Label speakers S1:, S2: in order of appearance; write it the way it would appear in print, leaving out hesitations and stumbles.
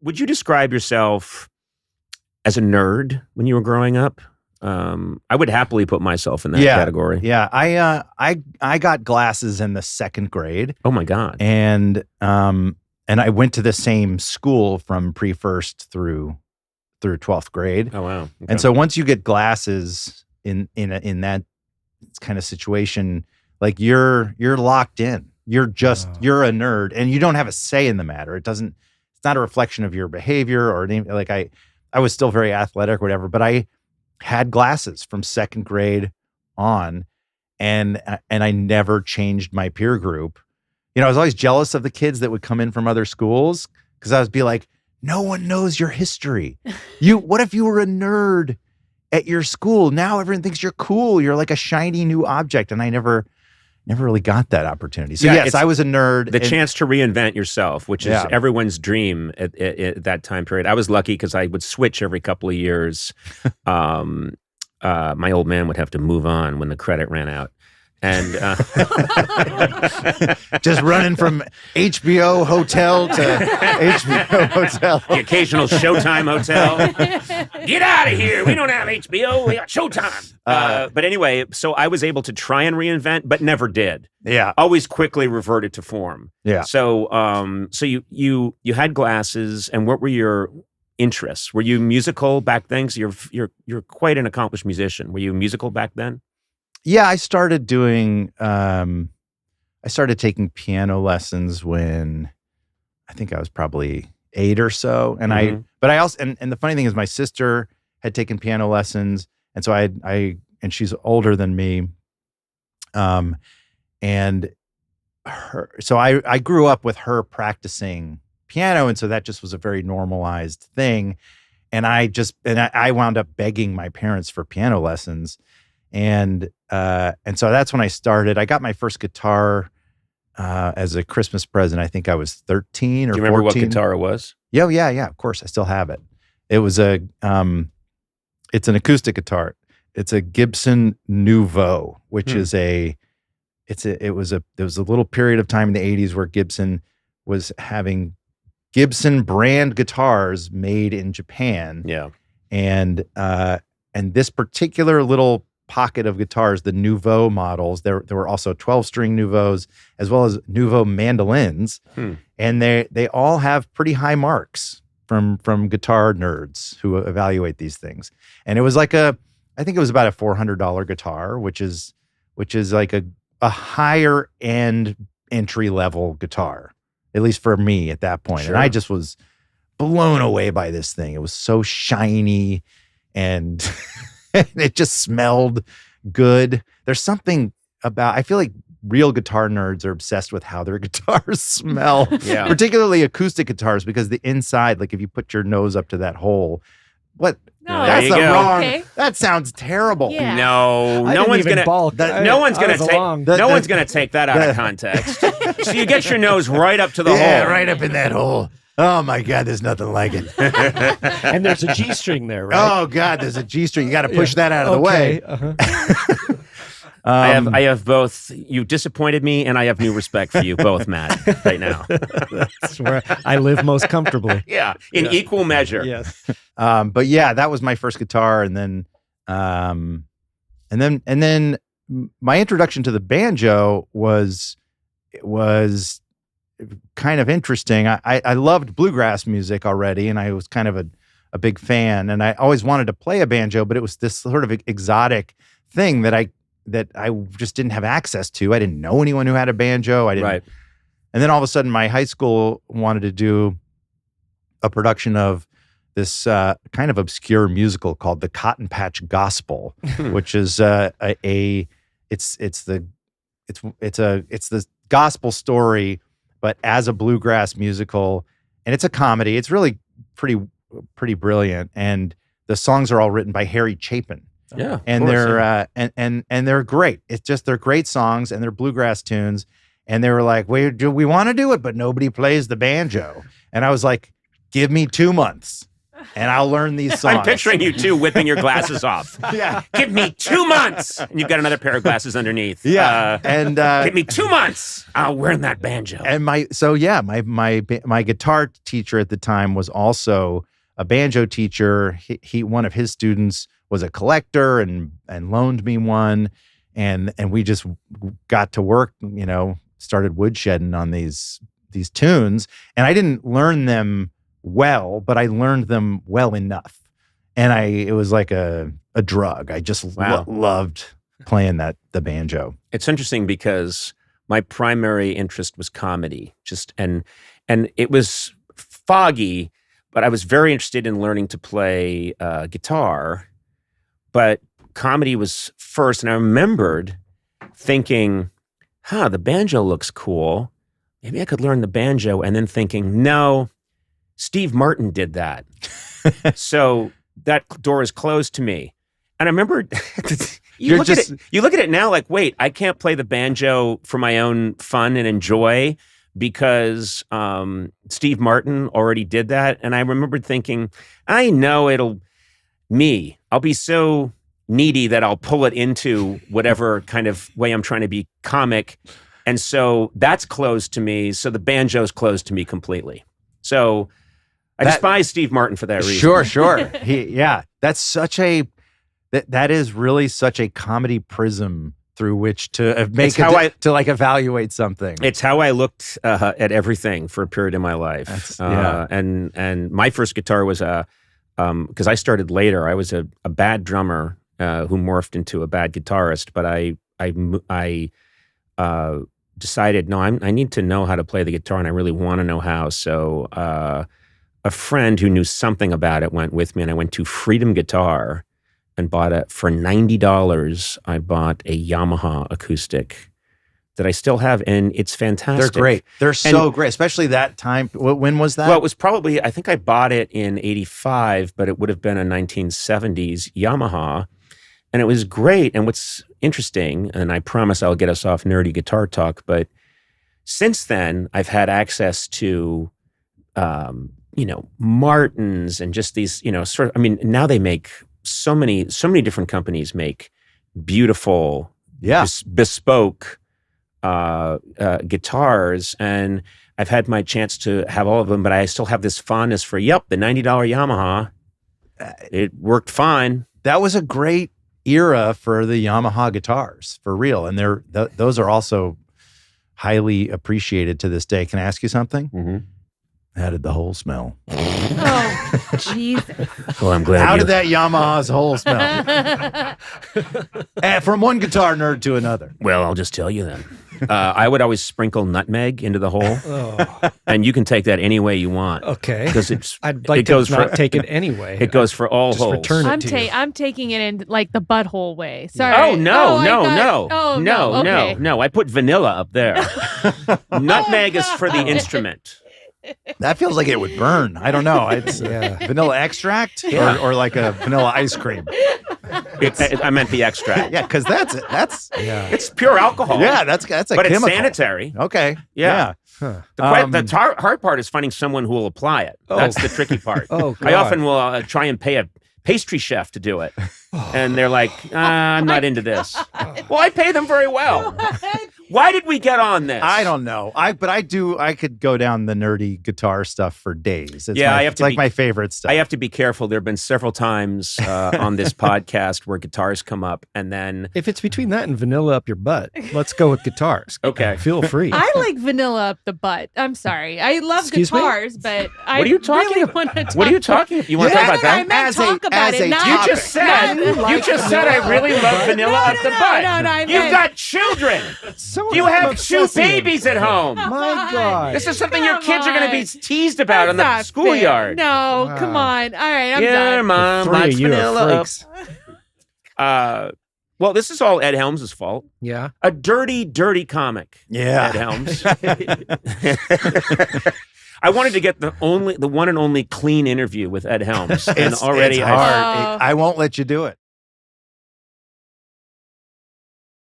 S1: would you describe yourself as a nerd when you were growing up? I would happily put myself in that category.
S2: Yeah, I got glasses in the 2nd grade.
S1: Oh my God!
S2: And I went to the same school from pre-first through 12th grade.
S1: Oh wow! Okay.
S2: And so once you get glasses in that kind of situation, like you're locked in. You're you're a nerd, and you don't have a say in the matter. It's not a reflection of your behavior or anything. Like I was still very athletic or whatever, but I had glasses from 2nd grade on, and I never changed my peer group. I was always jealous of the kids that would come in from other schools because I would be like, no one knows your history. What if you were a nerd at your school? Now everyone thinks you're cool. You're like a shiny new object, and I never really got that opportunity. So yes, I was a nerd.
S1: The chance to reinvent yourself, which is everyone's dream at that time period. I was lucky because I would switch every couple of years. My old man would have to move on when the credit ran out. And
S2: just running from HBO hotel to HBO hotel.
S1: The occasional Showtime hotel. Get out of here. We don't have HBO. We got Showtime. But anyway, so I was able to try and reinvent, but never did.
S2: Yeah.
S1: Always quickly reverted to form.
S2: Yeah.
S1: So you had glasses, and what were your interests? Were you musical back then? 'Cause you're quite an accomplished musician. Were you musical back then?
S2: Yeah, I started doing. I started taking piano lessons when I think I was probably 8 or so, and But I also, and the funny thing is, my sister had taken piano lessons, and so and she's older than me, and so I grew up with her practicing piano, and so that just was a very normalized thing, and I wound up begging my parents for piano lessons. And so that's when I started. I got my first guitar as a Christmas present. I think I was 13 or 14.
S1: Do you remember what guitar it was?
S2: Yeah. Of course, I still have it. It was it's an acoustic guitar. It's a Gibson Nouveau, which is there was a little period of time in the 80s where Gibson was having Gibson brand guitars made in Japan.
S1: Yeah.
S2: And this particular little pocket of guitars, the Nouveau models, there were also 12-string Nouveaux as well as Nouveau mandolins, and they all have pretty high marks from guitar nerds who evaluate these things. And it was like I think it was about a $400 guitar, which is like a higher end entry level guitar, at least for me at that point. Sure. And I just was blown away by this thing. It was so shiny and it just smelled good. There's something about, I feel like real guitar nerds are obsessed with how their guitars smell, particularly acoustic guitars, because the inside, like if you put your nose up to that hole, that's the wrong. Okay. That sounds terrible.
S1: Yeah. No one's gonna take that out of context. So you get your nose right up to the hole.
S2: Yeah, right up in that hole. Oh my God, there's nothing like it.
S3: And there's a G string there, right?
S2: Oh God, there's a G string. You got to push that out of the way.
S3: Uh-huh.
S1: I have both. You disappointed me, and I have new respect for you both, Matt, right now.
S3: That's where I live most comfortably.
S1: Yeah, in equal measure.
S3: Yes.
S2: But yeah, that was my first guitar, and then my introduction to the banjo was kind of interesting. I loved bluegrass music already, and I was kind of a big fan, and I always wanted to play a banjo, but it was this sort of exotic thing that I just didn't have access to. I didn't know anyone who had a banjo.
S1: Right.
S2: And then all of a sudden, my high school wanted to do a production of this kind of obscure musical called The Cotton Patch Gospel, which is it's the gospel story, but as a bluegrass musical, and it's a comedy. It's really pretty brilliant, and the songs are all written by Harry Chapin.
S1: Yeah,
S2: and they're and they're great. It's just they're great songs, and they're bluegrass tunes. And they were like, we want to do it, but nobody plays the banjo. And I was like, give me 2 months. and I'll learn these songs.
S1: I'm picturing you too whipping your glasses off.
S2: Yeah.
S1: Give me 2 months. And you've got another pair of glasses underneath.
S2: Yeah. And
S1: give me 2 months. I'll learn that banjo.
S2: And my guitar teacher at the time was also a banjo teacher. He one of his students was a collector and loaned me one. And we just got to work, started woodshedding on these tunes. And I didn't learn them well, but I learned them well enough. And it was like a drug. I just loved playing the banjo.
S1: It's interesting because my primary interest was comedy, and it was foggy, but I was very interested in learning to play guitar. But comedy was first, and I remembered thinking, the banjo looks cool. Maybe I could learn the banjo, and then thinking, no, Steve Martin did that. So that door is closed to me. And I remember you look at it now like, wait, I can't play the banjo for my own fun and enjoy because Steve Martin already did that. And I remembered thinking, I know I'll be so needy that I'll pull it into whatever kind of way I'm trying to be comic. And so that's closed to me. So the banjo's closed to me completely. So I despise Steve Martin for that reason.
S2: Sure. That's that is really such a comedy prism through which to evaluate something.
S1: It's how I looked at everything for a period in my life. And my first guitar was because I started later. I was a bad drummer who morphed into a bad guitarist. But I decided, no, I need to know how to play the guitar, and I really want to know how. So a friend who knew something about it went with me, and I went to Freedom Guitar and bought it for $90. I bought a Yamaha acoustic that I still have, and it's fantastic.
S2: They're great. They're so great, especially that time. When was that?
S1: Well, it was probably, I think I bought it in 85, but it would have been a 1970s Yamaha, and it was great. And what's interesting, and I promise I'll get us off nerdy guitar talk, but since then, I've had access to Martins and just these, now they make so many different companies make beautiful, bespoke guitars. And I've had my chance to have all of them, but I still have this fondness for, the $90 Yamaha. It worked fine.
S2: That was a great era for the Yamaha guitars, for real. And those are also highly appreciated to this day. Can I ask you something?
S1: Mm-hmm.
S2: How did the hole smell?
S4: Oh, Jesus.
S1: Well, I'm glad.
S2: How did that Yamaha's hole smell? From one guitar nerd to another.
S1: Well, I'll just tell you then. I would always sprinkle nutmeg into the hole, and you can take that any way you want.
S3: Okay,
S1: because
S3: I'd like to not take it anyway.
S1: It goes for all
S3: just
S1: holes.
S3: Return it to you.
S4: I'm taking it in like the butthole way. Sorry.
S1: Oh no!
S4: Okay.
S1: No! I put vanilla up there. Nutmeg is for the instrument.
S2: That feels like it would burn. I don't know. It's vanilla extract or like a vanilla ice cream.
S1: I meant the extract.
S2: Yeah, because that's
S1: it's pure alcohol.
S2: Yeah, that's a
S1: but
S2: chemical.
S1: It's sanitary.
S2: Okay.
S1: Yeah.
S3: Huh.
S1: The hard part is finding someone who will apply it. That's the tricky part.
S3: Oh, God.
S1: I often will try and pay a pastry chef to do it, and they're like, "I'm not into this." Well, I pay them very well. Why did we get on this?
S2: I don't know. I could go down the nerdy guitar stuff for days. It's my favorite stuff.
S1: I have to be careful. There have been several times on this podcast where guitars come up, and then
S3: if it's between that and vanilla up your butt, let's go with guitars.
S1: Okay,
S3: feel free.
S4: I like vanilla up the butt. I'm sorry. I love guitars, but
S1: what are you talking about? What are you talking about? You want to talk about that?
S4: I meant talk about it.
S1: You just said I really love vanilla up the butt.
S4: No,
S1: You've got children. You have two babies at home.
S3: My God.
S1: This is something your kids are going to be teased about in the schoolyard.
S4: No, come on. All right, I'm done.
S1: Mom likes vanilla up. Well, this is all Ed Helms' fault.
S3: Yeah.
S1: A dirty, dirty comic.
S2: Yeah.
S1: Ed Helms. I wanted to get the one and only clean interview with Ed Helms, and already
S2: it's hard. I won't let you do it.